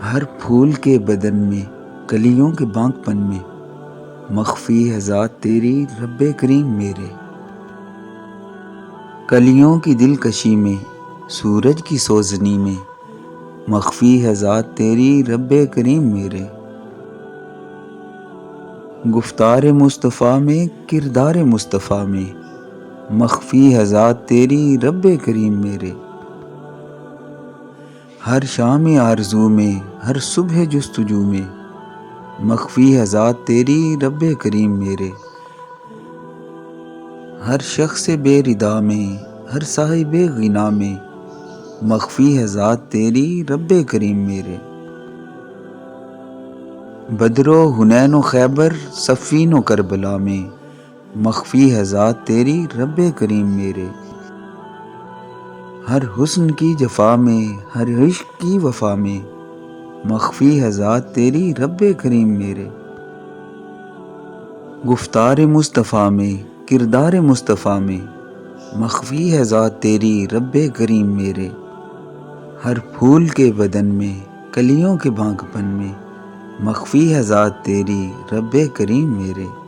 ہر پھول کے بدن میں، کلیوں کے بانک پن میں، مخفی ہے ذات تیری رب کریم میرے۔ کلیوں کی دلکشی میں، سورج کی سوزنی میں، مخفی ہے ذات تیری رب کریم میرے۔ گفتار مصطفیٰ میں، کردار مصطفیٰ میں، مخفی ہے ذات تیری رب کریم میرے۔ ہر شام آرزو میں، ہر صبح جستجو میں، مخفی ہے ذات تیری رب کریم میرے۔ ہر شخص بے ردا میں، ہر صاحب غنا میں، مخفی ہے ذات تیری رب کریم میرے۔ بدر و حنین و خیبر، صفین و کربلا میں، مخفی ہے ذات تیری رب کریم میرے۔ ہر حسن کی جفا میں، ہر عشق کی وفا میں، مخفی ہے ذات تیری رب کریم میرے۔ گفتار مصطفیٰ میں، کردار مصطفیٰ میں، مخفی ہے ذات تیری رب کریم میرے۔ ہر پھول کے بدن میں، کلیوں کے بانک پن میں، مخفی ہے ذات تیری رب کریم میرے۔